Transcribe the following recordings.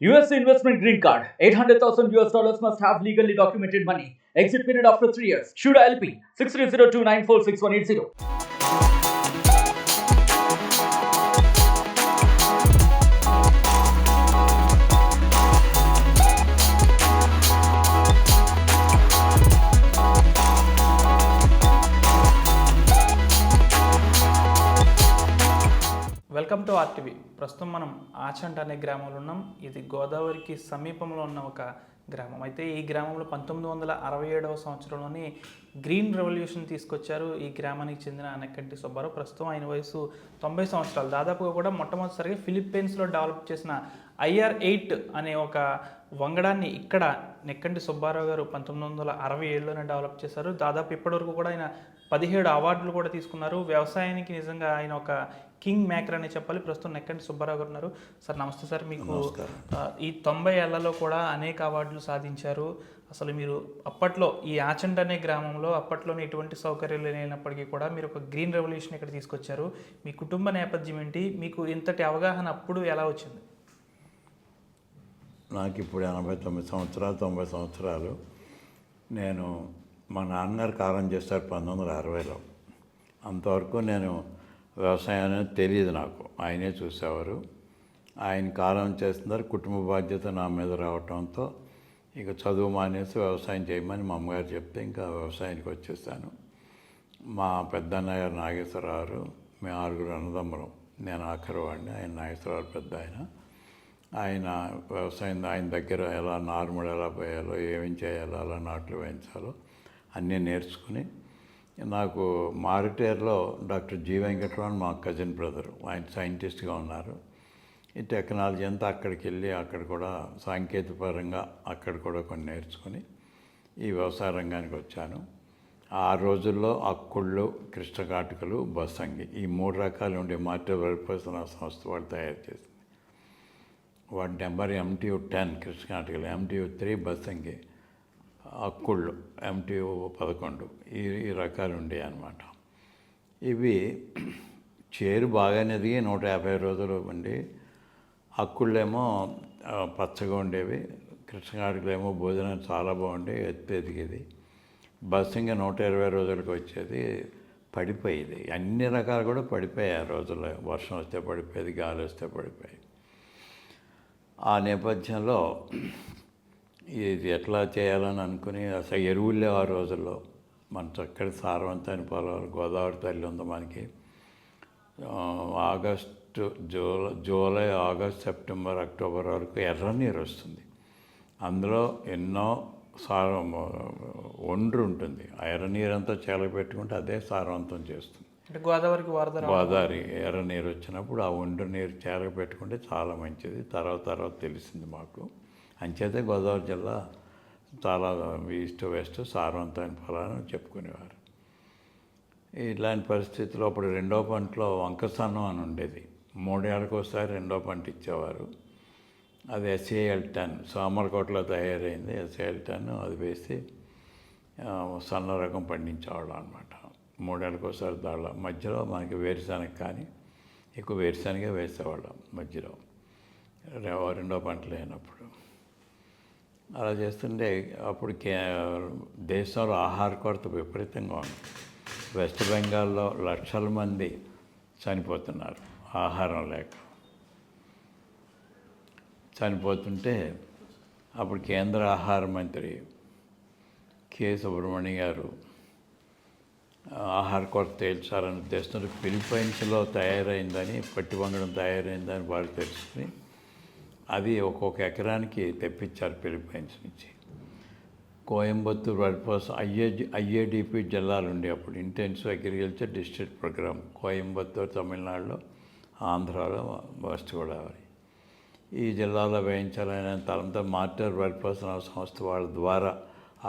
US investment green card. $800,000 must have legally documented money. Exit period after 3 years. Shuda LP 6302946180. Welcome to RTV. ప్రస్తుతం మనం ఆచంట అనే గ్రామంలో ఉన్నాం. ఇది గోదావరికి సమీపంలో ఉన్న ఒక గ్రామం. అయితే ఈ గ్రామంలో 1967వ సంవత్సరంలోని గ్రీన్ రెవల్యూషన్ తీసుకొచ్చారు ఈ గ్రామానికి చెందిన నెక్కంటి సుబ్బారావు. ప్రస్తుతం ఆయన వయసు 90 సంవత్సరాలు. దాదాపుగా కూడా మొట్టమొదటిసారిగా ఫిలిప్పీన్స్లో డెవలప్ చేసిన IR-8 అనే ఒక వంగడాన్ని ఇక్కడ నెక్కంటి సుబ్బారావు గారు 1967లోనే డెవలప్ చేశారు. దాదాపు ఇప్పటివరకు కూడా ఆయన 17 అవార్డులు కూడా తీసుకున్నారు. వ్యవసాయానికి నిజంగా ఆయన ఒక కింగ్ మేకర్ అని చెప్పాలి. ప్రస్తుతం నెక్కంటి సుబ్బారావు గారు ఉన్నారు. సార్ నమస్తే సార్. మీకు ఈ 90 ఏళ్లలో కూడా అనేక అవార్డులు సాధించారు. అసలు మీరు అప్పట్లో ఈ ఆచంట అనే గ్రామంలో అప్పట్లోనే ఎటువంటి సౌకర్యాలు లేనప్పటికీ కూడా మీరు ఒక గ్రీన్ రెవల్యూషన్ ఇక్కడ తీసుకొచ్చారు. మీ కుటుంబ నేపథ్యం ఏంటి? మీకు ఇంతటి అవగాహన అప్పుడు ఎలా వచ్చింది? నాకు ఇప్పుడు 89 సంవత్సరాలు 90 సంవత్సరాలు. నేను మా నాన్నగారు కాలం చేస్తారు 1960లో. అంతవరకు నేను వ్యవసాయం అనేది తెలియదు నాకు. ఆయనే చూసేవారు. ఆయన కాలం చేస్తున్నారు. కుటుంబ బాధ్యత నా మీద రావటంతో ఇక చదువు మానేసి వ్యవసాయం చేయమని మా అమ్మగారు చెప్తే ఇంకా వ్యవసాయానికి వచ్చేసాను. మా పెద్దన్నయ్య గారు నాగేశ్వరరావు, మేము 6 అన్నదమ్ములం. నేను ఆఖరి వాడిని. ఆయన నాగేశ్వరరావు పెద్ద ఆయన వ్యవసాయం ఆయన దగ్గర ఎలా నార్మల్ ఎలా పోయాలో, ఏమేం చేయాలో, అలా నాట్లు వేయించాలో అన్నీ నేర్చుకుని నాకు మారిటేర్లో డాక్టర్ జి వెంకటరామన్ మా కజిన్ బ్రదరు, ఆయన సైంటిస్ట్గా ఉన్నారు. ఈ టెక్నాలజీ అంతా అక్కడికి వెళ్ళి అక్కడ కూడా సాంకేతికపరంగా అక్కడ కూడా కొన్ని నేర్చుకుని ఈ వ్యవసాయ రంగానికి వచ్చాను. ఆ రోజుల్లో అక్కుళ్ళు, కృష్ణకాటికలు, బస్సంగి ఈ 3 రకాలు ఉండే మార్టర్ పరిశోధన సంస్థ వాళ్ళు తయారు చేసింది. వాటి నెంబర్ MTU-10 కృష్ణకాటికలు, MTU-3 బస్సంగి, అక్కుళ్ళు MTU-11 ఈ రకాలు ఉండేవి అన్నమాట. ఇవి చేరు బాగానే ఎదిగి 150 రోజులు ఉండి, అక్కుళ్ళేమో పచ్చగా ఉండేవి, కృష్ణకాటికలేమో భోజనం చాలా బాగుండేవి, ఎత్తు ఎదిగేది. బస్సింగ్ 120 రోజులకు వచ్చేది, పడిపోయేది. అన్ని రకాలు కూడా పడిపోయాయి ఆ రోజుల్లో. వర్షం వస్తే పడిపోయేది, గాలి వస్తే పడిపోయాయి. ఆ నేపథ్యంలో ఇది ఎట్లా చేయాలని అనుకుని అసలు ఎరువులే ఆ రోజుల్లో. మన చక్కటి సారవంతమైన పొలాలు, గోదావరి తల్లి ఉంది మనకి. జూలై, ఆగస్ట్, సెప్టెంబర్, అక్టోబర్ వరకు ఎర్ర నీరు వస్తుంది. అందులో ఎన్నో ఒండ్రు ఉంటుంది. ఆ ఎర్ర నీరంతా పెట్టుకుంటే అదే సారవంతం చేస్తుంది. గోదావరి ఎర్ర నీరు వచ్చినప్పుడు ఆ ఒండ్రు నీరు పెట్టుకుంటే చాలా మంచిది. తర్వాత తెలిసింది మాకు. అంచేతే గోదావరి జిల్లా చాలా ఈస్ట్ వెస్ట్ సారవంతమైన ఫలాలను చెప్పుకునేవారు. ఇలాంటి పరిస్థితుల్లో అప్పుడు రెండో పంటలో వంకసన్నం అని ఉండేది. 3 ఏళ్ళకి ఒకసారి రెండో పంట ఇచ్చేవారు. అది SAL-10 సోమరకోటలో తయారైంది. SAL-10 అది వేసి సన్న రకం పండించేవాళ్ళం అనమాట. 3 ఏళ్ళకి ఒకసారి దాళ్ళ మధ్యలో మనకి వేరుశనగ కానీ ఎక్కువ వేరుశనగే వేసేవాళ్ళం మధ్యలో రెండో పంట లేనప్పుడు. అలా చేస్తుంటే అప్పుడు దేశంలో ఆహార కొరత విపరీతంగా ఉంది. వెస్ట్ బెంగాల్లో లక్షల మంది చనిపోతున్నారు ఆహారం లేక. చనిపోతుంటే అప్పుడు కేంద్ర ఆహార మంత్రి K. సుబ్రహ్మణ్యం గారు ఆహార కొరత తేల్చాలని ఉద్దేశంతో ఫిలిప్పైన్స్లో తయారైందని, పట్టి వంగడం తయారైందని వాళ్ళు తెలుసుకుని అది ఒక్కొక్క ఎకరానికి తెప్పించారు ఫిలిప్పైన్స్ నుంచి. కోయంబత్తూరు వర్క్ఫోర్స్ IADP జిల్లాలు ఉండే అప్పుడు intensive agriculture district programme Coimbatore తమిళనాడులో, ఆంధ్రాలో, వెస్ట్ గోదావరి ఈ జిల్లాలో వేయించాలనే తలంతో మార్టర్ వర్క్ఫోర్స్ సంస్థ వాళ్ళ ద్వారా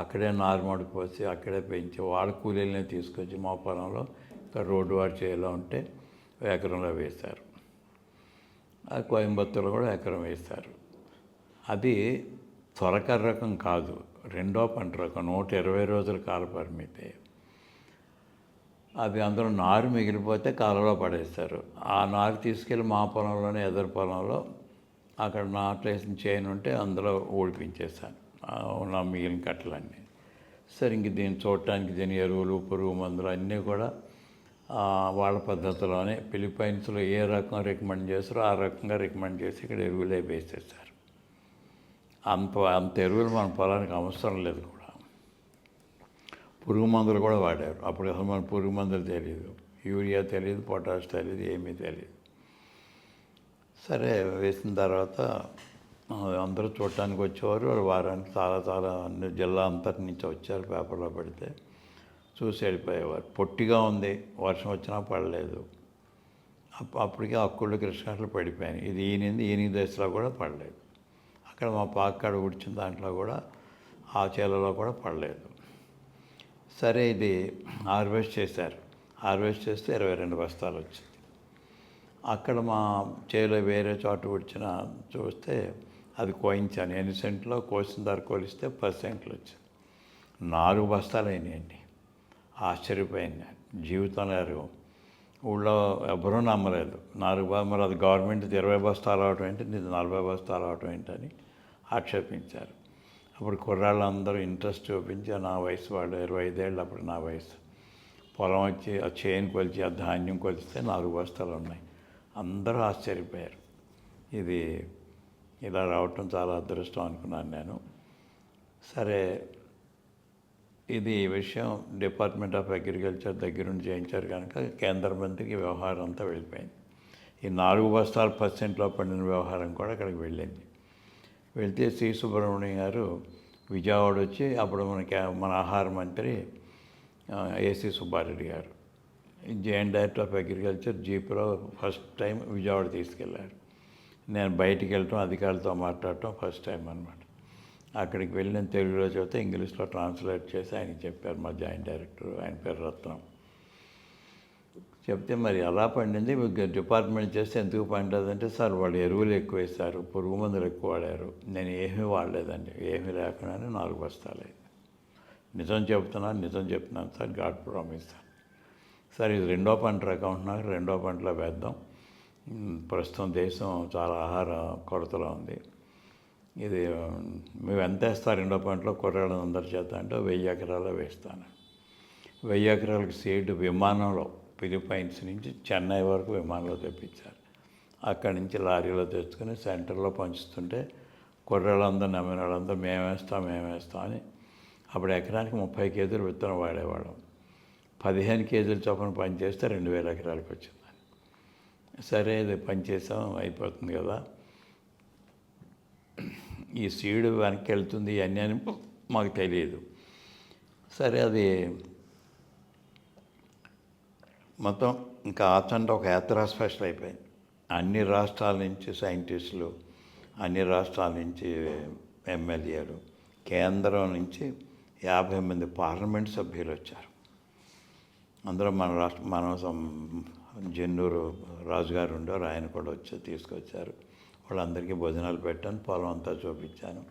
అక్కడే నార్మల్ పోసి అక్కడే పెంచి వాళ్ళ కూలీలనే తీసుకొచ్చి మా పొలంలో ఇక్కడ రోడ్డు వాడు చేయాలో ఉంటే ఎకరంలో వేశారు. అది కోయంబత్తూరులో కూడా ఎకరం వేశారు. అది త్వరకర రకం కాదు, రెండో పంట రకం, 120 రోజుల కాల పరిమితి. అది అందులో నారు మిగిలిపోతే కాలువలో పడేస్తారు. ఆ నారు తీసుకెళ్ళి మా పొలంలోనే ఎదురు పొలంలో అక్కడ నాట్లేసిన చైన్ ఉంటే అందులో ఓడిపించేశాను నా మిగిలిన కట్టలన్నీ. సరే ఇంక దీన్ని చూడటానికి దీని ఎరువులు పురుగు మందులు అన్నీ కూడా వాళ్ళ పద్ధతిలోనే ఫిలిప్పైన్స్లో ఏ రకం రికమెండ్ చేస్తారో ఆ రకంగా రికమెండ్ చేసి ఇక్కడ ఎరువులే వేసేసారు. అంత ఎరువులు మన పొలానికి అవసరం లేదు కూడా. పురుగు మందులు కూడా వాడారు. అప్పుడు అసలు మన పురుగు మందులు తెలియదు, యూరియా తెలియదు, పొటాష్ తెలియదు, ఏమీ తెలియదు. సరే వేసిన తర్వాత అందరూ చూడటానికి వచ్చేవారు. వారానికి చాలా అన్ని జిల్లా అంతటి నుంచి వచ్చారు. పేపర్లో పెడితే చూసి వెళ్ళిపోయేవారు. పొట్టిగా ఉంది, వర్షం వచ్చినా పడలేదు. అప్పటికే అక్కుళ్ళు కృష్ణాట్లు పడిపోయాయి. ఇది ఈయన దశలో కూడా పడలేదు. అక్కడ మా పాకాడ కూర్చున్న దాంట్లో కూడా ఆ చేలలో కూడా పడలేదు. సరే ఇది హార్వెస్ట్ చేశారు. హార్వెస్ట్ చేస్తే 22 బస్తాలు వచ్చింది. అక్కడ మా చేలో వేరే చోట కూర్చున్న చూస్తే అది కోయించాను. ఎన్ని సెంట్లో కోసిన ధర కోలిస్తే 10 సెంట్లు వచ్చింది. 4 బస్తాలు అయినాయండి. ఆశ్చర్యపోయింది. జీవితంలో ఊళ్ళో ఎవరూ నమ్మలేదు. 4 మరి అది గవర్నమెంట్ 20 బస్తాలు అవటం ఏంటి, ఇది 40 బస్తాలు అవటం ఏంటని ఆక్షేపించారు. అప్పుడు కుర్రాళ్ళందరూ ఇంట్రెస్ట్ చూపించి, నా వయసు వాళ్ళు 25 ఏళ్ళు అప్పుడు నా వయసు, పొలం వచ్చి ఆ చేను కొలిచి ఆ ధాన్యం కొలిస్తే 4 బస్తాలు ఉన్నాయి. అందరూ ఆశ్చర్యపోయారు. ఇది ఇలా రావటం చాలా అదృష్టం అనుకున్నాను నేను. సరే ఇది విషయం డిపార్ట్మెంట్ ఆఫ్ అగ్రికల్చర్ దగ్గరుండి చేయించారు కనుక కేంద్ర మంత్రికి వ్యవహారం అంతా వెళ్ళిపోయింది. ఈ 4 బస్తాలు 10 సెంట్లో పడిన వ్యవహారం కూడా అక్కడికి వెళ్ళింది. వెళ్తే సి సుబ్రహ్మణ్యం గారు విజయవాడ వచ్చి అప్పుడు మన ఆహార మంత్రి ఏసీ సుబ్బారెడ్డి గారు జాయింట్ డైరెక్టర్ ఆఫ్ అగ్రికల్చర్ జీప్లో ఫస్ట్ టైం విజయవాడ తీసుకెళ్ళారు. నేను బయటికి వెళ్ళటం, అధికారులతో మాట్లాడటం ఫస్ట్ టైం అనమాట. అక్కడికి వెళ్ళి నేను తెలుగులో చెబితే ఇంగ్లీష్లో ట్రాన్స్లేట్ చేసి ఆయనకి చెప్పారు. మా జాయింట్ డైరెక్టర్, ఆయన పేరు రత్నం. చెప్తే మరి ఎలా పండింది, డిపార్ట్మెంట్ చేస్తే ఎందుకు పండలేదంటే, సార్ వాళ్ళు ఎరువులు ఎక్కువ వేశారు, పురుగు మందులు ఎక్కువ వాడారు, నేను ఏమీ వాడలేదండి, ఏమీ లేకుండానే 4 బస్తాలు అయింది. నిజం చెప్తున్నాను sir, God promise sir. Sir ఇది 2వ పంట రకం ఉంటున్నారు, 2వ పంటలో వేద్దాం. ప్రస్తుతం దేశం చాలా ఆహార కొరతలో ఉంది. ఇది మేము ఎంత వేస్తారు 2వ పంటలో కుర్రాళ్ళందరి చేత అంటే 1000 ఎకరాలు వేస్తాను. 1000 ఎకరాలకు సీడ్ విమానంలో ఫిలిప్పైన్స్ నుంచి చెన్నై వరకు విమానంలో తెప్పించారు. అక్కడి నుంచి లారీలో తెచ్చుకొని సెంటర్లో పంచుతుంటే కుర్రాళ్ళందరూ నమ్మిన వాళ్ళందరూ మేము వేస్తాం అని అప్పుడు ఎకరానికి 30 కేజీలు విత్తనం వాడేవాళ్ళం. 15 కేజీలు చొప్పున పనిచేస్తే 2000 ఎకరాలకు వచ్చింది. సరే ఇది పనిచేసాం, అయిపోతుంది కదా, ఈ సీడ్ వెనక్కి వెళ్తుంది ఇవన్నీ అని మాకు తెలియదు. సరే అది మొత్తం ఇంకా ఆచంటే ఒక యాత్రా స్పెషల్ అయిపోయింది. అన్ని రాష్ట్రాల నుంచి సైంటిస్టులు, అన్ని రాష్ట్రాల నుంచి ఎమ్మెల్యేలు, కేంద్రం నుంచి 50 మంది పార్లమెంట్ సభ్యులు వచ్చారు. అందరూ మన జెన్నూరు రాజుగారు ఉండేవారు, ఆయన కూడా తీసుకొచ్చారు. వాళ్ళందరికీ భోజనాలు పెట్టాను, పొలం అంతా చూపించాను.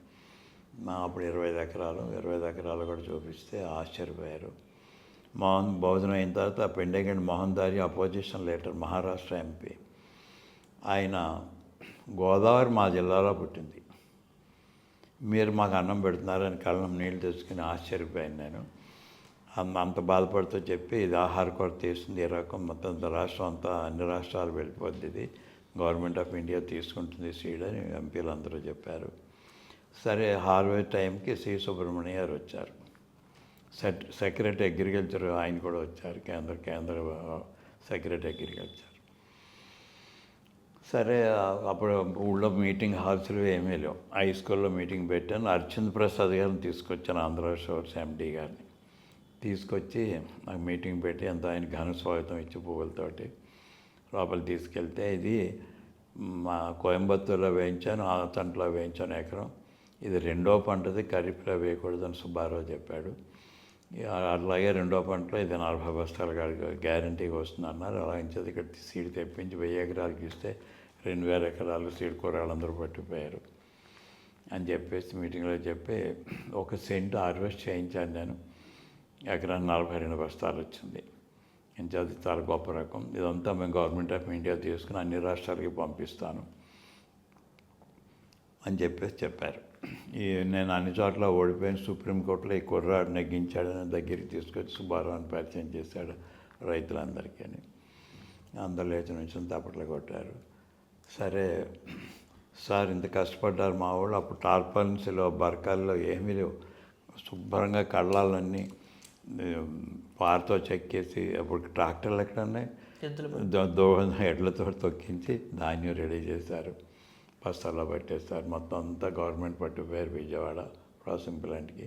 అప్పుడు 25 ఎకరాలు కూడా చూపిస్తే ఆశ్చర్యపోయారు. భోజనం అయిన తర్వాత పెండేగండి మోహన్ దారి అపోజిషన్ లీడర్, మహారాష్ట్ర ఎంపీ, ఆయన గోదావరి మా జిల్లాలో పుట్టింది, మీరు మాకు అన్నం పెడుతున్నారని కళ్ళం నీళ్ళు తెచ్చుకుని ఆశ్చర్యపోయాను నేను. అంత బాధపడుతూ చెప్పి ఇది ఆహార కొరత తీస్తుంది, ఈ రకం మొత్తం రాష్ట్రం అంతా అన్ని రాష్ట్రాలు వెళ్ళిపోద్ది, ఇది గవర్నమెంట్ ఆఫ్ ఇండియా తీసుకుంటుంది సీడ్ అని ఎంపీలు అందరూ చెప్పారు. సరే హార్వెస్ట్ టైంకి సి సుబ్రహ్మణ్య గారు వచ్చారు, సెక్రటరీ అగ్రికల్చర్ ఆయన కూడా వచ్చారు, కేంద్ర సెక్రటరీ అగ్రికల్చర్. సరే అప్పుడు ఊళ్ళో మీటింగ్ హాల్స్లో ఏమీ లేవు. హై స్కూల్లో మీటింగ్ పెట్టాను. అర్చంద్ ప్రసాద్ గారిని తీసుకొచ్చాను, ఆంధ్ర షోర్స్ ఎండి గారిని తీసుకొచ్చి నాకు మీటింగ్ పెట్టి అంత ఆయన ఘన స్వాగతం ఇచ్చి పువ్వులతోటి లోపలికి తీసుకెళ్తే, ఇది మా కోయంబత్తూరులో వేయించాను, ఆతంట్లో వేయించాను ఎకరం, ఇది 2వ పంటది, ఖరీఫ్లో వేయకూడదని సుబ్బారావు చెప్పాడు. అలాగే 2వ పంటలో ఇది 40 బస్తాలు గ్యారంటీగా వస్తుంది అన్నారు. అలా ఇంచేది ఇక్కడ సీడ్ తెప్పించి 1000 ఎకరాలకు ఇస్తే 2000 ఎకరాలు సీడ్ కూరగాయలందరూ పట్టిపోయారు అని చెప్పేసి మీటింగ్లో చెప్పి 1 సెంట్ హార్వెస్ట్ చేయించాను నేను. ఎకరానికి 42 బస్తాలు వచ్చింది. ఇంకా అది చాలా గొప్ప రకం. ఇదంతా మేము గవర్నమెంట్ ఆఫ్ ఇండియా తీసుకుని అన్ని రాష్ట్రాలకి పంపిస్తాను. అని చెప్పేసి చెప్పారు. నేను అన్ని చోట్ల ఓడిపోయిన సుప్రీంకోర్టులో ఈ కుర్రాడు నెగ్గించాడని దగ్గరికి తీసుకొచ్చి సుబ్బారావుని పరిచయం చేశాడు రైతులందరికీ అని. అందరూ లేచి నుంచి తప్పట్లు కొట్టారు. సరే సార్ ఇంత కష్టపడ్డారు మా వాళ్ళు, అప్పుడు టార్పల్స్లో బరకాల్లో ఏమీ లేవు, శుభ్రంగా కళ్ళాలన్నీ పారతో చెక్కేసి, అప్పుడు ట్రాక్టర్లు ఎక్కడ ఉన్నాయి, ఎడ్లతో తొక్కించి ధాన్యం రెడీ చేశారు, బస్తాల్లో పట్టేస్తారు. మొత్తం అంతా గవర్నమెంట్ పట్టుకుపోయారు విజయవాడ ప్రాసెసింగ్ ప్లాంట్కి.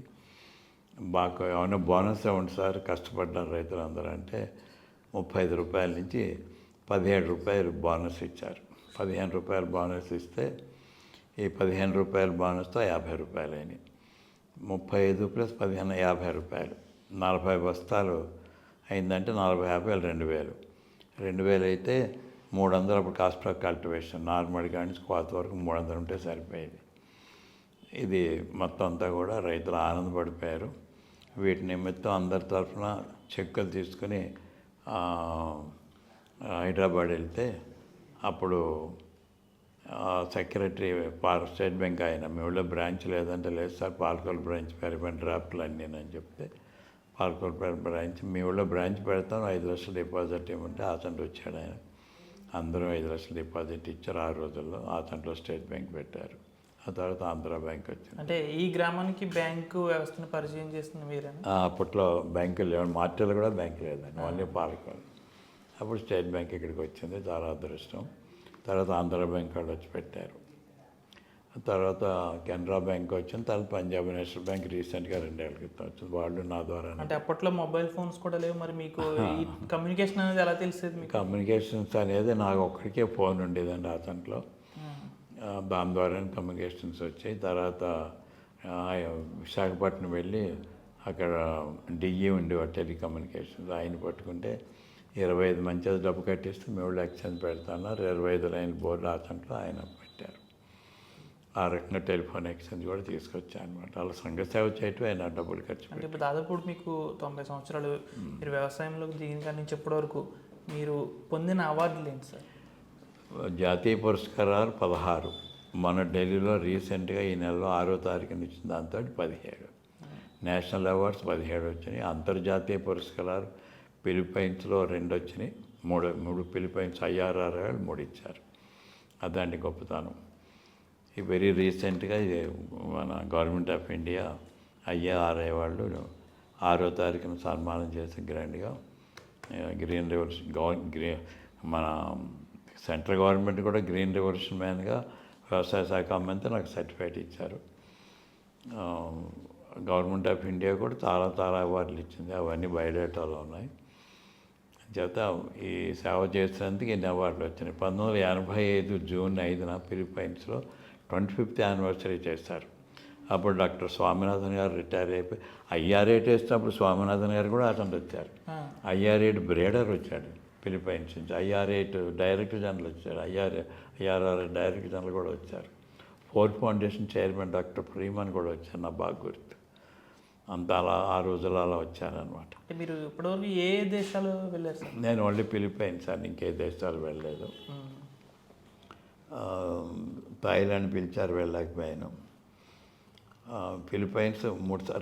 బాగా ఏమైనా బోనస్ ఇవ్వండి సార్ కష్టపడ్డారు రైతులందరూ అంటే 35 రూపాయల నుంచి 17 రూపాయలు బోనస్ ఇచ్చారు. 15 రూపాయలు బోనస్ ఇస్తే ఈ 15 రూపాయల బోనస్తో 50 రూపాయలు అయినాయి. 35 ప్లస్ 15 50 రూపాయలు, 40 బస్తాలు అయిందంటే 40 50 2000. 2000 అయితే 300 అప్పుడు కాస్ట్ ఆఫ్ కల్టివేషన్ నార్మల్ కానీ కోత వరకు 300 ఉంటే సరిపోయేది. ఇది మొత్తం అంతా కూడా రైతులు ఆనందపడిపోయారు. వీటి నిమిత్తం అందరి తరఫున చెక్కులు తీసుకుని హైదరాబాద్ వెళ్తే అప్పుడు సెక్రటరీ స్టేట్ బ్యాంక్ ఆయన, మీ ఊళ్ళో బ్రాంచ్ లేదంటే లేదు సార్, పాలకొల్లు బ్రాంచ్ పెరిగిపోయిన డ్రాఫ్ట్లు అన్నీ అని చెప్తే, పాలకొల్లు బ్రాంచ్ మీ ఊళ్ళో బ్రాంచ్ పెడతాను 5 లక్షలు డిపాజిట్ ఇవ్వమంటే ఆచంట వచ్చాడు ఆయన. అందరూ 5 లక్షలు డిపాజిట్ ఇచ్చారు. ఆ రోజుల్లో ఆచంటలో స్టేట్ బ్యాంక్ పెట్టారు. ఆ తర్వాత ఆంధ్ర బ్యాంక్ వచ్చింది. అంటే ఈ గ్రామానికి బ్యాంకు వ్యవస్థను పరిచయం చేస్తుంది మీరేనా? అప్పట్లో బ్యాంకులు లేవు, మార్చిలో కూడా బ్యాంక్ లేదండి, ఓన్లీ పాలకొల్లు. అప్పుడు స్టేట్ బ్యాంక్ ఇక్కడికి వచ్చింది, చాలా అదృష్టం. తర్వాత ఆంధ్ర బ్యాంక్ వాళ్ళు వచ్చి పెట్టారు. తర్వాత కెనరా బ్యాంక్ వచ్చింది. తర్వాత పంజాబ్ నేషనల్ బ్యాంక్ రీసెంట్గా 2 ఏళ్ళ క్రితం వచ్చింది. వాళ్ళు నా ద్వారా. అంటే అప్పట్లో మొబైల్ ఫోన్స్ కూడా లేవు, మరి మీకు ఈ కమ్యూనికేషన్ అనేది ఎలా తెలిసేది మీకు? కమ్యూనికేషన్స్ అనేది నాకు ఒక్కడికే ఫోన్ ఉండేదండి అతనిలో, దాని ద్వారా కమ్యూనికేషన్స్ వచ్చాయి. తర్వాత విశాఖపట్నం వెళ్ళి అక్కడ డిఈ ఉండేవాడు టెలికమ్యూనికేషన్స్, ఆయన పట్టుకుంటే 25 మంచి డబ్బు కట్టిస్తే మేము ఎక్స్చేంజ్ పెడతాన్నారు. 25 లైన్ల బోర్డు అతనిలో ఆయన పెట్టారు. ఆ రకంగా టెలిఫోన్ ఎక్స్చేంజ్ కూడా తీసుకొచ్చాను అనమాట. అలా సంఘ సేవ చేయటం ఆయన డబ్బులు ఖర్చు అంటే ఇప్పుడు దాదాపు మీకు 90 సంవత్సరాలు మీరు వ్యవసాయంలోకి దిగిన కాడి నుంచి ఇప్పటి వరకు మీరు పొందిన అవార్డులు ఏంటి సార్? జాతీయ పురస్కారాలు 16, మన ఢిల్లీలో రీసెంట్గా ఈ నెలలో 6వ తారీఖున ఇచ్చిన దాంతో 17, నేషనల్ అవార్డ్స్ 17 వచ్చినాయి. అంతర్జాతీయ పురస్కారాలు ఫిలిప్పైన్స్లో 2 వచ్చినాయి, 3 ఫిలిప్పైన్స్ IRR 3 ఇచ్చారు. అదండి గొప్పతనం. ఈ వెరీ రీసెంట్గా ఇది మన గవర్నమెంట్ ఆఫ్ ఇండియా IRI వాళ్ళు 6వ తారీఖున సన్మానం చేసి గ్రాండ్గా గ్రీన్ రెవల్యూషన్ మన సెంట్రల్ గవర్నమెంట్ కూడా గ్రీన్ రెవల్యూషన్ మ్యాన్గా వ్యవసాయ శాఖ మంత్రి నాకు సర్టిఫికేట్ ఇచ్చారు. గవర్నమెంట్ ఆఫ్ ఇండియా కూడా చాలా అవార్డులు ఇచ్చింది, అవన్నీ బయోడేటాలో ఉన్నాయి. చేత ఈ సేవ చేసినందుకు ఎన్ని అవార్డులు వచ్చినాయి. 1985 జూన్ 5న ఫిలిప్పైన్స్లో 25th యానివర్సరీ చేశారు. అప్పుడు డాక్టర్ స్వామినాథన్ గారు రిటైర్ అయిపోయి IR8 వేసినప్పుడు స్వామినాథన్ గారు కూడా అటెండ్ వచ్చారు. IR8 బ్రేడర్ వచ్చాడు ఫిలిప్పైన్స్ నుంచి, IR8 డైరెక్టర్ జనరల్ వచ్చారు, IRR డైరెక్టర్ జనరల్ కూడా వచ్చారు. Ford foundation chairman doctor Freeman కూడా వచ్చారు, నా బాగా గుర్తు. అంతా అలా ఆ రోజుల్లో అలా వచ్చారనమాట. మీరు ఇప్పటివరకు ఏ దేశాలు వెళ్ళారు సార్? నేను ఓన్లీ ఫిలిప్పైన్స్ అని, ఇంకే దేశాలు వెళ్ళలేదు. థాయిలాండ్ పిలిచారు, వెళ్ళలేకపోయాను. ఫిలిప్పైన్స్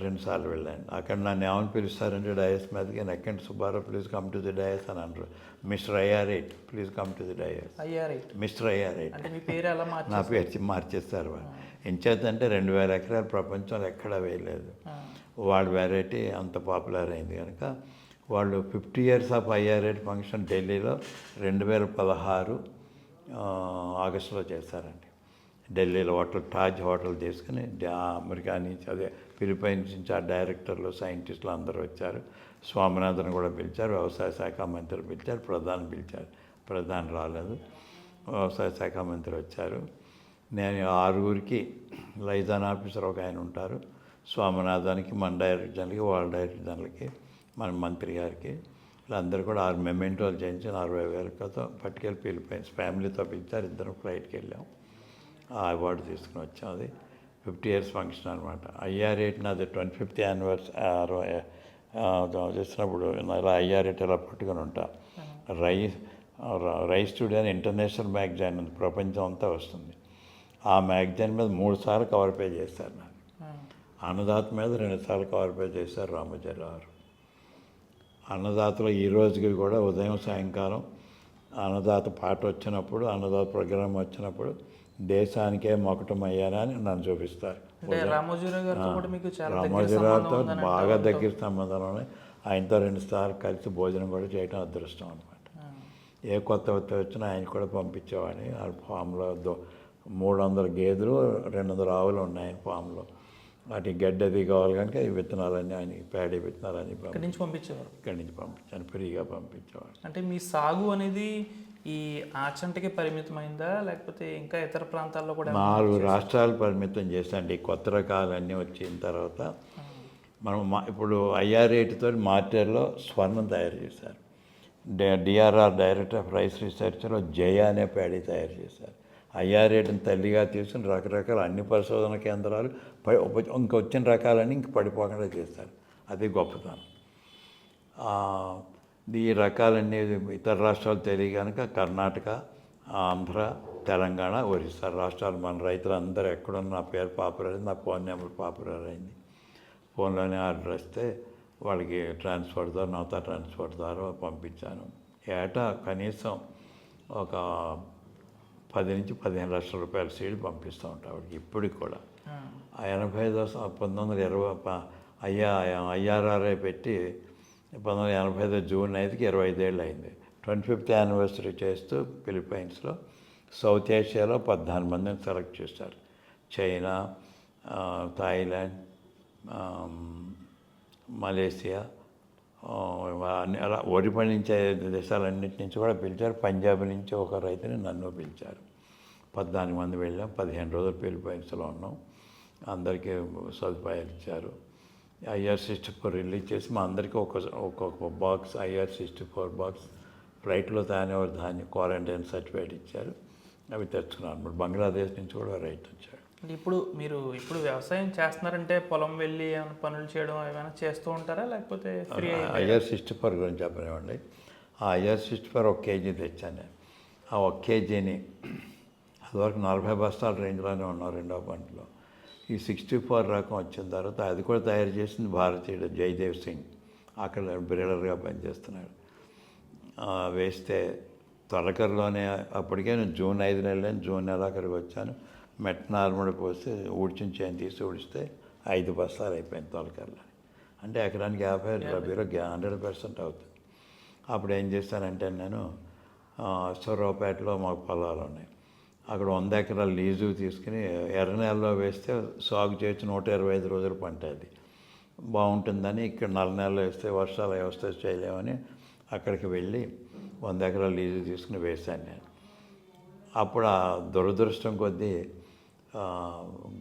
2 సార్లు వెళ్ళాను. అక్కడ నన్ను ఏమని పిలుస్తారంటే డయస్ మీదకి, Nekkanti Subbarao please come to the dais అని అంటారు. Mister IR8 please come to the dais. Mister IR8 అంటే మీ పేరు ఎలా నా పేరు మార్చేస్తారు వాళ్ళు. ఎంచేతంటే 2000 ఎకరాలు ప్రపంచంలో ఎక్కడా వేయలేదు. వాళ్ళ వెరైటీ అంత పాపులర్ అయింది కనుక వాళ్ళు 50 years ఆఫ్ IR8 ఫంక్షన్ ఢిల్లీలో 2016 ఆగస్టులో చేశారండి. ఢిల్లీలో తాజ్ హోటల్ తీసుకుని అమెరికా నుంచి, అదే ఫిలిప్పైన్స్ నుంచి ఆ డైరెక్టర్లు సైంటిస్టులు అందరూ వచ్చారు. స్వామినాథన్ కూడా పిలిచారు, వ్యవసాయ శాఖ మంత్రి పిలిచారు, ప్రధాని రాలేదు, వ్యవసాయ శాఖ మంత్రి వచ్చారు. నేను 6 లైజాన్ ఆఫీసర్ ఒక ఆయన ఉంటారు, స్వామినాథానికి, మన డైరెక్టర్ జనరల్కి, వాళ్ళ డైరెక్టర్ జనరల్కి, మన మంత్రి గారికి, వీళ్ళందరూ కూడా 6 మెమెంటోలు చేయించి 60,000 పట్టుకెళ్ళి ఫిలిప్పైన్స్ ఫ్యామిలీతో పిలిచారు. 2 ఫ్లైట్కి వెళ్ళాం, ఆ అవార్డు తీసుకుని వచ్చాం. అది 50 years ఫంక్షన్ అనమాట. IR8 నాది 25th యానివర్సరీ చేసినప్పుడు ఇలా IR8 ఇలా పట్టుకొని ఉంటా. రైస్ టుడే అని ఇంటర్నేషనల్ మ్యాగజైన్ ఉంది, ప్రపంచం అంతా వస్తుంది. ఆ మ్యాగజైన్ మీద 3 సార్లు కవర్ పేజ్ చేశారు నాకు. అన్నదాత మీద 2 సార్లు కవర్ పేజ్ చేశారు రామోజీరావు గారు. అన్నదాతలో ఈ రోజుకి కూడా ఉదయం సాయంకాలం అన్నదాత పాట వచ్చినప్పుడు, అన్నదాత ప్రోగ్రాం వచ్చినప్పుడు దేశానికే మొకటమయ్యానని నన్ను చూపిస్తారు. అంటే రామోజీరావు గారితో కూడా మీకు చాలా దగ్గర రామోజీరావుతో సంబంధం ఉందని బాగా అంటూ దగ్గర సంబంధంలోనే ఆయనతో 2 సార్లు కలిసి భోజనం కూడా చేయడం అదృష్టం అనమాట. ఏ కొత్త వచ్చినా ఆయన కూడా పంపించేవాడిని. ఆ ఫామ్లో 300 గేదెలు 200 ఆవులు ఉన్నాయి ఆయన ఫామ్లో. వాటికి గడ్డది కావాలి కనుక ఈ విత్తనాలన్నీ ఆయన పేడ విత్తనాలన్నీ ఇక్కడి నుంచి పంపించేవారు. ఇక్కడి నుంచి పంపించాను, ఫ్రీగా పంపించేవాడు. అంటే మీ సాగు అనేది ఈ ఆచంటకి పరిమితమైందా లేకపోతే ఇంకా ఇతర ప్రాంతాల్లో కూడా 4 రాష్ట్రాలు పరిమితం చేశాండి. కొత్త రకాలన్నీ వచ్చిన తర్వాత మనం ఇప్పుడు IRATతో మార్టర్లో స్వర్ణం తయారు చేశారు. DRR డైరెక్టర్ ఆఫ్ రైస్ రీసెర్చ్లో జయ అనే ప్యాడీ తయారు చేశారు. IRATని తల్లిగా తీసుకుని రకరకాల అన్ని పరిశోధన కేంద్రాలు ఇంక వచ్చిన రకాలన్నీ ఇంక పడిపోకుండా చేస్తారు. అది గొప్పతనం. ఈ రకాలన్నీ ఇతర రాష్ట్రాలు తెలియ కనుక కర్ణాటక, ఆంధ్ర, తెలంగాణ, ఒరిస్సా రాష్ట్రాలు మన రైతులందరూ ఎక్కడున్న నా పేరు పాపులర్ అయింది, నా ఫోన్ నెంబర్ పాపులర్ అయింది. ఫోన్లోనే ఆర్డర్ వస్తే వాళ్ళకి ట్రాన్స్పోర్ట్ ద్వారా, నౌతా ట్రాన్స్పోర్ట్ ద్వారా పంపించాను. ఏటా కనీసం ఒక 10 నుంచి 15 లక్షల రూపాయల సీడ్ పంపిస్తూ ఉంటాం వాడికి ఇప్పటికి కూడా. 1920 IRRA పెట్టి 1985 జూన్ 5కి 25 ఏళ్ళు అయింది. 25th యానివర్సరీ చేస్తూ ఫిలిప్పైన్స్లో సౌత్ ఏషియాలో 14 మందిని సెలెక్ట్ చేశారు. చైనా, థాయిలాండ్, మలేసియా, అలా వరి పండించే దేశాలన్నింటి నుంచి కూడా పిలిచారు. పంజాబ్ నుంచి ఒక రైతుని నన్ను పిలిచారు. 14 మంది వెళ్ళాం. 15 రోజులు ఫిలిప్పైన్స్లో ఉన్నాం. అందరికీ సదుపాయాలు ఇచ్చారు. IR64 రిలీజ్ చేసి మా అందరికీ ఒక్కొక్క బాక్స్ IR64 బాక్స్ ఫ్లైట్లో ధాన్యం క్వారంటైన్ సర్టిఫికేట్ ఇచ్చారు. అవి తెచ్చుకున్నాను. ఇప్పుడు బంగ్లాదేశ్ నుంచి కూడా రైతు వచ్చాడు. ఇప్పుడు మీరు వ్యవసాయం చేస్తున్నారంటే పొలం వెళ్ళి ఏమైనా పనులు చేయడం ఏమైనా చేస్తూ ఉంటారా లేకపోతే ఫ్రీ? IR64 గురించి చెప్పనివ్వండి. ఆ IR64 1 కేజీ తెచ్చాను నేను. ఆ 1 కేజీని అదివరకు 40 బస్తాల రేంజ్లోనే ఉన్నాం రెండో పంటలో. ఈ 64 రకం వచ్చిన తర్వాత అది కూడా తయారు చేసింది భారతీయుడు జయదేవ్ సింగ్. అక్కడ బ్రీడర్గా పనిచేస్తున్నాడు. వేస్తే తొలకరలోనే అప్పటికే నేను జూన్ 5 వెళ్ళాను. జూన్ నెల అక్కడికి వచ్చాను. మెట్నార్మల్ పోస్తే ఊడ్చిన చేయని తీసి ఊడిస్తే 5 బస్తాలు అయిపోయింది తొలకరలో. అంటే ఎకరానికి 50 రబీలో 100% అవుతుంది. అప్పుడు ఏం చేస్తానంటే నేను సొరవపేటలో మాకు పొలాలు ఉన్నాయి. అక్కడ 100 ఎకరాలు లీజు తీసుకుని ఎర్ర నెలలో వేస్తే సాగు చేయొచ్చు. 125 రోజులు పంట అది బాగుంటుందని. ఇక్కడ నల్ల నెలలో వేస్తే వర్షాలు వస్తే చేయలేమని అక్కడికి వెళ్ళి 100 ఎకరాలు లీజు తీసుకుని వేశాను నేను. అప్పుడు ఆ దురదృష్టం కొద్దీ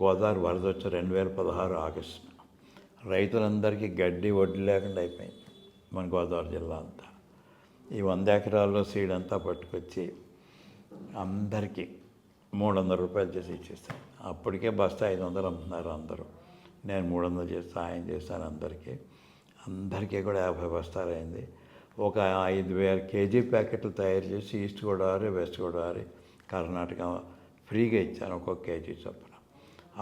గోదావరి వరద వచ్చి 2016 ఆగస్టున రైతులందరికీ గడ్డి వడ్లు లేకుండా అయిపోయింది మన గోదావరి జిల్లా అంతా. ఈ 100 ఎకరాల్లో సీడ్ అంతా పట్టుకొచ్చి అందరికీ 300 రూపాయలు చేసి ఇచ్చేస్తాను. అప్పటికే బస్తా 500 అమ్ముతున్నారు అందరూ. నేను 300 చేసి సాయం చేశాను అందరికీ కూడా 50 బస్తాలు అయింది. ఒక 5000 కేజీ ప్యాకెట్లు తయారు చేసి ఈస్ట్ గోదావరి, వెస్ట్ గోదావరి, కర్ణాటక ఫ్రీగా ఇచ్చాను ఒక్కొక్క కేజీ చొప్పున.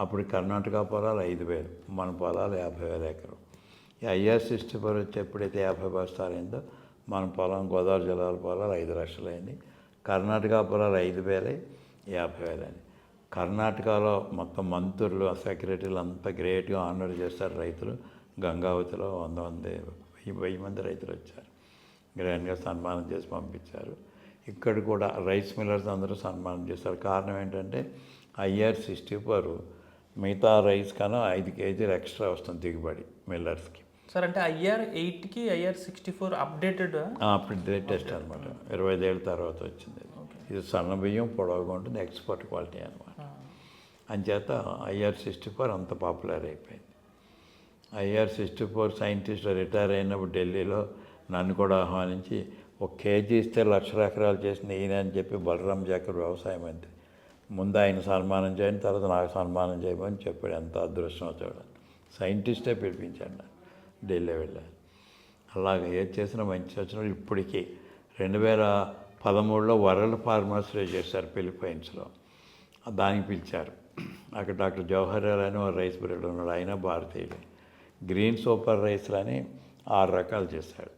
అప్పుడు కర్ణాటక పొలాలు 5000, మన పొలాలు 50,000 ఎకరం. ఈ IR64 వచ్చి ఎప్పుడైతే 50 బస్తాలు అయిందో మన పొలం గోదావరి జిల్లాల పొలాలు 5 లక్షలు అయింది. కర్ణాటక పొలాలు 5,000, 50,000 అయింది. కర్ణాటకలో మొత్తం మంత్రులు, సెక్రటరీలు అంతా గ్రేట్గా ఆనర్ చేస్తారు రైతులు. గంగావతిలో 100 మంది రైతులు వచ్చారు. గ్రాండ్గా సన్మానం చేసి పంపించారు. ఇక్కడ కూడా రైస్ మిల్లర్స్ అందరూ సన్మానం చేశారు. కారణం ఏంటంటే IR64 మిగతా రైస్ కన్నా 5 కేజీలు ఎక్స్ట్రా వస్తుంది దిగుబడి మిల్లర్స్కి. సార్ అంటే IR8కి IR64 అప్డేటెడ్ లేటెస్ట్ అనమాట. 25 ఏళ్ళ తర్వాత వచ్చింది. ఇది సన్న బియ్యం పొడవుగా ఉంటుంది, ఎక్స్పోర్ట్ క్వాలిటీ అనమాట. అంచేత IR64 అంత పాపులర్ అయిపోయింది. IR64 సైంటిస్ట్ రిటైర్ అయినప్పుడు ఢిల్లీలో నన్ను కూడా ఆహ్వానించి 1 కేజీ ఇస్తే 1,00,000 ఎకరాలు చేసిన ఈయన అని చెప్పి బలరాం జాకర్ వ్యవసాయ మంత్రి ముందు ఆయన సన్మానం చేయండి, తర్వాత నాకు సన్మానం చేయమని చెప్పాడు. ఎంత అదృష్టం వచ్చాడు. సైంటిస్టే పిలిపించాడు. ఢిల్లీ వెళ్ళాను. అలాగే ఏది చేసినా మంచి వచ్చిన ఇప్పటికీ 2013లో వరల్డ్ ఫార్మర్స్ డే చేశారు ఫిలిప్పైన్స్లో. దానికి పిలిచారు. అక్కడ డాక్టర్ జవహర్లాల్ అని ఒక రైస్ బ్రీడర్ ఉన్నాడు, ఆయన భారతీయుడు. గ్రీన్ సూపర్ రైస్లు అని 6 రకాలు చేశాడు.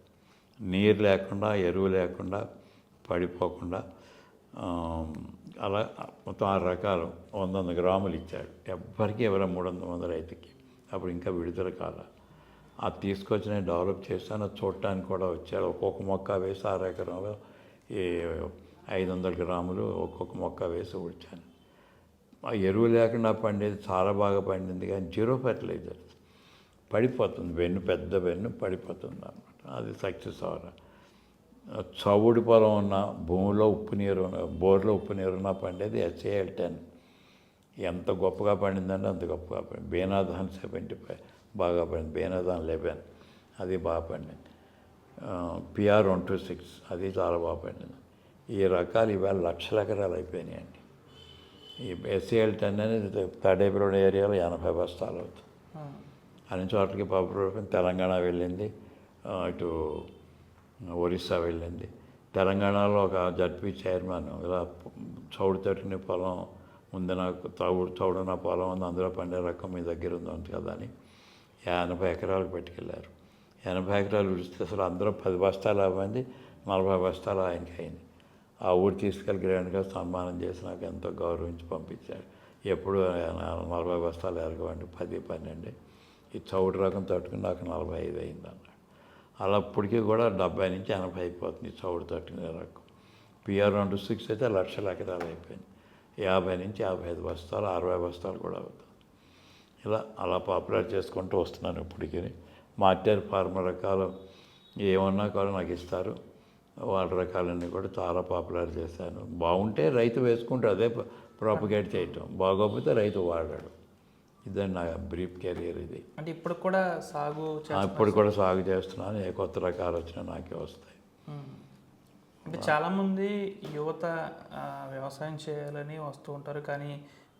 నీరు లేకుండా, ఎరువు లేకుండా, పడిపోకుండా అలా మొత్తం 6 రకాలు 100 గ్రాములు ఇచ్చాడు. ఎవ్వరికీ ఎవరో 300 రైతుకి. అప్పుడు ఇంకా విడుదల కాల. అది తీసుకొచ్చి నేను డెవలప్ చేస్తాను. అది చూడటానికి కూడా వచ్చాడు. ఒక్కొక్క మొక్క వేసి 6 ఎకరంలో ఈ 500 గ్రాములు ఒక్కొక్క మొక్క వేసి ఉడిచాను. ఆ ఎరువు లేకుండా పండేది చాలా బాగా పండింది, కానీ జీరో ఫెర్టిలైజర్ పడిపోతుంది. పెద్ద వెన్ను పడిపోతుంది అన్నమాట. అది సక్సెస్ అవ్వాలి. చవుడు పొలం ఉన్న భూమిలో ఉప్పు నీరు ఉన్న, బోర్లో ఉప్పు నీరు ఉన్న పండేది SAL-10. ఎంత గొప్పగా పండిందంటే అంత గొప్పగా పండింది. బేనాధాన్ 75 బాగా పండింది. బేనాధాన్ 11 అది బాగా పండింది. PR 126 అది చాలా బాగా పండింది. ఈ రకాలు ఇవాళ లక్షల ఎకరాలు అయిపోయినాయండి. ఈ SAL-10 అనేది తాడేపల్లి ఏరియాలో 80 బస్తాలు అవుతుంది. అన్ని చోట్లకి పప్పు తెలంగాణ వెళ్ళింది, ఇటు ఒరిస్సా వెళ్ళింది. తెలంగాణలో ఒక జడ్పీ చైర్మన్ ఇలా చౌడు తట్టుకునే పొలం ఉంది, నాకు చౌడున్న పొలం ఉంది, అందులో పండే రకం మీ దగ్గర ఉంది కదా అని 80 ఎకరాలకు పెట్టుకెళ్ళారు. 80 ఎకరాలు విడిస్తే అసలు అందరూ 10 బస్తాలు అవ్వండి, 40 బస్తాలు ఆయనకి అయింది. ఆ ఊరు తీసుకెళ్ళి గ్రాండ్గా సన్మానం చేసి నాకు ఎంతో గౌరవించి పంపించాడు. ఎప్పుడు 40 బస్తాలు ఎరగవండి, 10, 12. ఈ చౌడు రకం తట్టుకుని నాకు 45 అయింది అన్నాడు. అలా అప్పటికీ కూడా 70 నుంచి 80 అయిపోతుంది ఈ చౌడు తట్టుకునే రకం. PR 126 అయితే లక్షల ఎకరాలు అయిపోయింది. 50 నుంచి 55 బస్తాలు, 60 బస్తాలు కూడా అవుతుంది. అలా పాపులర్ చేసుకుంటూ వస్తున్నాను. ఇప్పటికీ మార్టర్ ఫార్మర్ రకాలు ఏమన్నా కూడా నాకు ఇస్తారు. వాళ్ళ రకాలన్నీ కూడా చాలా పాపులర్ చేశాను. బాగుంటే రైతు వేసుకుంటే అదే ప్రాపగేట్ చేయటం, బాగోకపోతే రైతు వాడాడు. ఇదండి నా బ్రీఫ్ కెరీర్ ఇది. అంటే ఇప్పుడు కూడా ఇప్పుడు కూడా సాగు చేస్తున్నాను. ఏ కొత్త రకాలు వచ్చినా నాకే వస్తాయి. అంటే చాలామంది యువత వ్యవసాయం చేయాలని వస్తూ ఉంటారు, కానీ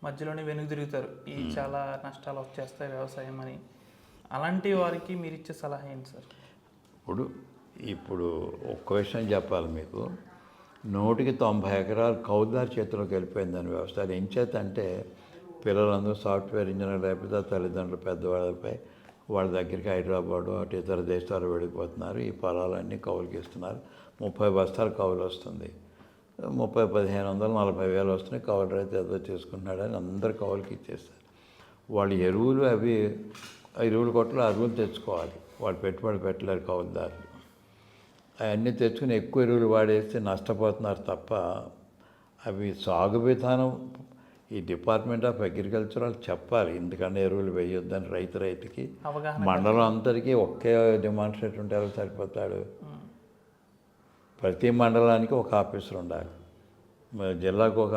మధ్యలోనే వెనుక తిరుగుతారు. ఈ చాలా నష్టాలు వచ్చేస్తాయి వ్యవసాయం అని. అలాంటి వారికి మీరు ఇచ్చే సలహా ఏంటి సార్? ఇప్పుడు ఒక్క విషయం చెప్పాలి మీకు. 190 ఎకరాలు కౌలుదారు చేతిలోకి వెళ్ళిపోయిందని వ్యవసాయం. ఏం చేతంటే పిల్లలందరూ సాఫ్ట్వేర్ ఇంజనీర్ అయిపోతే తల్లిదండ్రులు పెద్దవాళ్ళపై వాళ్ళ దగ్గరికి హైదరాబాదు అటు ఇతర దేశాలు వెళ్ళిపోతున్నారు. ఈ పొలాలన్నీ కౌలుకి ఇస్తున్నారు. 30 బస్తాలు కౌలు వస్తుంది. 30,000-1500 40,000 వస్తున్నాయి. కౌలు రైతు ఏదో చేసుకుంటున్నాడని అందరు కౌలుకి ఇచ్చేస్తారు. వాళ్ళు ఎరువుల కొట్టలు అరువులు తెచ్చుకోవాలి. వాళ్ళు పెట్టుబడి పెట్టలేరు కౌలుదారులు. అవన్నీ తెచ్చుకుని ఎక్కువ ఎరువులు వాడేస్తే నష్టపోతున్నారు తప్ప అవి సాగు విధానం ఈ డిపార్ట్మెంట్ ఆఫ్ అగ్రికల్చర్ వాళ్ళు చెప్పాలి. ఎందుకంటే ఎరువులు వేయొద్దని రైతుకి. మండలం అందరికీ ఒకే డెమాన్స్ట్రేట్ ఉంటే ఎలా సరిపోతాడు? ప్రతి మండలానికి ఒక ఆఫీసర్ ఉండాలి. జిల్లాకు ఒక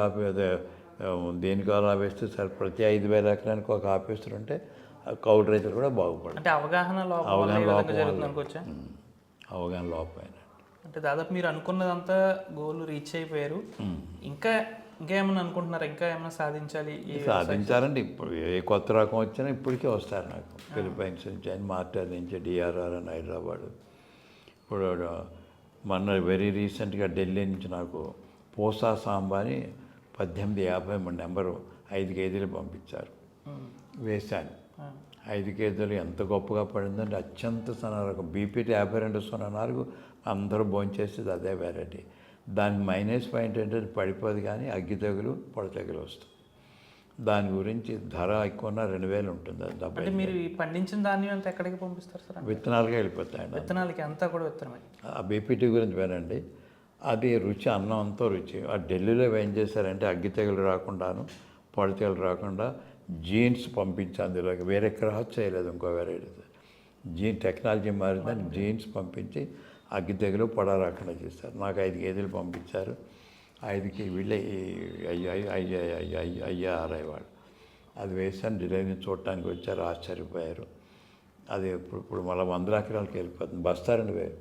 దేనికి అలా వేస్తే సరే ప్రతి 5,000 ఎకరానికి ఒక ఆఫీసర్ ఉంటే కౌలు రైతులు కూడా బాగుపడతారు. అంటే అవగాహన లోపం. అంటే దాదాపు మీరు అనుకున్నదంతా గోల్ రీచ్ అయిపోయారు. ఇంకేమైనా అనుకుంటున్నారు? ఇంకా ఏమైనా సాధించాలంటే ఇప్పుడు ఏ కొత్త రకం వచ్చినా ఇప్పటికే వస్తారు నాకు. ఫిలిపైన్స్ నుంచి అని, మార్టర్ నుంచి, DRR అని హైదరాబాదు. ఇప్పుడు మొన్న వెరీ రీసెంట్గా ఢిల్లీ నుంచి నాకు పోసా సాంబా అని 1853 నెంబరు 5 కేజీలు పంపించారు. వేశాను. 5 కేజీలు ఎంత గొప్పగా పడిందంటే అత్యంత సన్న రకం BPT 5204 అందరూ భోంచేసేది అదే వెరైటీ. దానికి మైనస్ పాయింట్ ఏంటంటే పడిపోదు, కానీ అగ్గి తెగులు పొడ తెగులు వస్తుంది. దాని గురించి ధర ఎక్కువ 2,000 ఉంటుంది. అంటే మీరు పండించిన ధాన్యం అంతా ఎక్కడికి పంపిస్తారు సార్? విత్తనాలుగా వెళ్ళిపోతాయండి. విత్తనాలకి అంతా కూడా విత్తనమే. ఆ BPT గురించి వినండి. అది రుచి, అన్నం అంతా రుచి. ఆ ఢిల్లీలో ఏం చేశారంటే అగ్గి తెగులు రాకుండాను పొడ తెగులు రాకుండా జీన్స్ పంపించి అందులోకి వేరే క్రాస్ చేయలేదు, ఇంకో వెరైటీ టెక్నాలజీ మారిందని జీన్స్ పంపించి అగ్గి తెగులు పొడ రాకుండా చేస్తారు. నాకు 5 కేజీలు పంపించారు. 5కి వీళ్ళే అయ్యారు వాళ్ళు. అది వేసాను. ఢిల్లీ చూడటానికి వచ్చారు, ఆశ్చర్యపోయారు. అది ఇప్పుడు మళ్ళీ 100 ఎకరాలకి వెళ్ళిపోతుంది. బస్తారండి వేరు.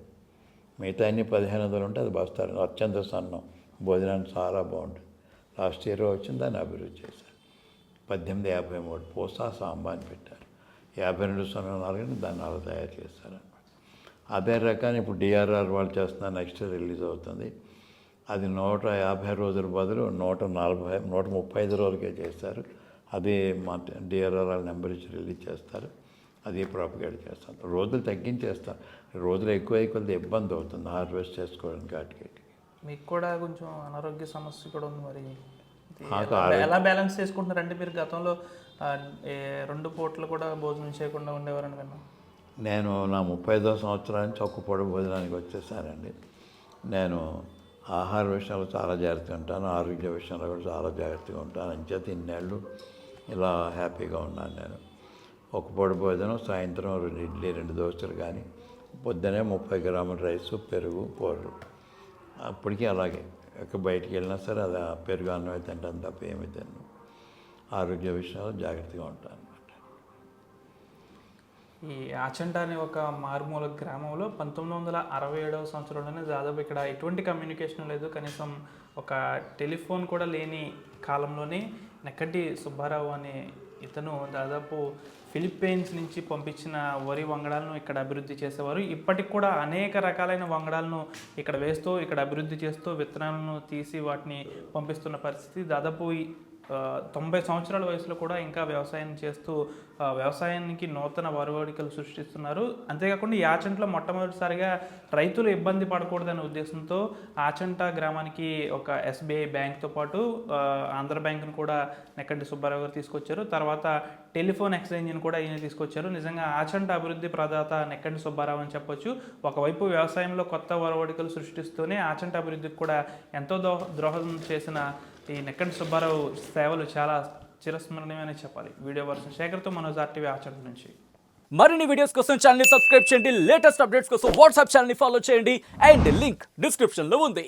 మిగతా అన్ని 1,500 ఉంటే అది బస్తారండి. అత్యంత సన్నం, భోజనానికి చాలా బాగుంటుంది. లాస్ట్ ఇయర్ వచ్చింది, దాన్ని అభివృద్ధి చేశారు. 1853 పోసా సాంబా అని పెట్టారు. 5204 దాన్ని అలా తయారు చేశారనమాట. అదే రకాన్ని ఇప్పుడు DRR వాళ్ళు చేస్తున్నారు. నెక్స్ట్ రిలీజ్ అవుతుంది. అది 150 రోజుల బదులు 135 రోజులకే చేస్తారు. అది మా డిఆర్ఆర్ నెంబర్ ఇచ్చి రిలీజ్ చేస్తారు. అది ప్రాపగేట్ చేస్తాం. రోజులు తగ్గించేస్తాం. రోజులు ఎక్కువ ఇబ్బంది అవుతుంది హార్వెస్ట్ చేసుకోవడానికి వాటికి. మీకు కూడా కొంచెం అనారోగ్య సమస్య కూడా ఉంది మరి. ఇది నాకు ఎలా బ్యాలెన్స్ చేసుకుంటున్నారంటే మీరు గతంలో 2 పూటలు కూడా భోజనం చేయకుండా ఉండేవారని విన్నాను. నేను నా 35వ సంవత్సరం నుంచి ఒక్క పూట భోజనానికి వచ్చేసానండి. నేను ఆహార విషయంలో చాలా జాగ్రత్తగా ఉంటాను, ఆరోగ్య విషయంలో కూడా చాలా జాగ్రత్తగా ఉంటాను. అంచేత ఇన్నేళ్ళు ఇలా హ్యాపీగా ఉన్నాను. నేను ఒక పూట భోజనం, సాయంత్రం 2 ఇడ్లీ 2 దోశలు, కానీ పొద్దునే 30 గ్రాముల రైసు, పెరుగు, పౌడరు. అప్పటికీ అలాగే బయటికి వెళ్ళినా సరే అది పెరుగు అన్నమే తింటాను తప్ప ఏమీ తిన్నాను. ఆరోగ్య విషయంలో జాగ్రత్తగా ఉంటాను అన్నమాట. ఈ ఆచంట అనే ఒక మారుమూల గ్రామంలో 1967వ సంవత్సరంలోనే దాదాపు ఇక్కడ ఎటువంటి కమ్యూనికేషన్ లేదు, కనీసం ఒక టెలిఫోన్ కూడా లేని కాలంలోనే నెక్కటి సుబ్బారావు అనే ఇతను దాదాపు ఫిలిప్పీన్స్ నుంచి పంపించిన వరి వంగడాలను ఇక్కడ అభివృద్ధి చేసేవారు. ఇప్పటికి కూడా అనేక రకాలైన వంగడాలను ఇక్కడ వేస్తూ, ఇక్కడ అభివృద్ధి చేస్తూ, విత్తనాలను తీసి వాటిని పంపిస్తున్న పరిస్థితి. దాదాపు 90 సంవత్సరాల వయసులో కూడా ఇంకా వ్యవసాయం చేస్తూ వ్యవసాయానికి నూతన వరవడికలు సృష్టిస్తున్నారు. అంతేకాకుండా ఈ ఆచంటలో మొట్టమొదటిసారిగా రైతులు ఇబ్బంది పడకూడదనే ఉద్దేశంతో ఆచంట గ్రామానికి ఒక ఎస్బీఐ బ్యాంక్తో పాటు ఆంధ్ర బ్యాంకును కూడా నెక్కంటి సుబ్బారావు గారు తీసుకొచ్చారు. తర్వాత టెలిఫోన్ ఎక్స్చేంజ్ని కూడా ఈయన తీసుకొచ్చారు. నిజంగా ఆచంట అభివృద్ధి ప్రదాత నెక్కంటి సుబ్బారావు అని చెప్పొచ్చు. ఒకవైపు వ్యవసాయంలో కొత్త వరవడికలు సృష్టిస్తూనే ఆచంట అభివృద్ధికి కూడా ఎంతో దోహదం చేసిన ఈ నెక్కంటి సుబ్బారావు సేవలు చాలా చిరస్మరణీయమని చెప్పాలి. వీడియో వర్షన్ శేఖర్తో మనోజ్ RTV ఆచంట నుంచి. మరిన్ని వీడియోస్ కోసం ఛానల్ ని సబ్స్క్రైబ్ చేయండి. లేటెస్ట్ అప్డేట్స్ కోసం వాట్సాప్ ఛానల్ ని ఫాలో చేయండి. అండ్ లింక్ డిస్క్రిప్షన్ లో ఉంది.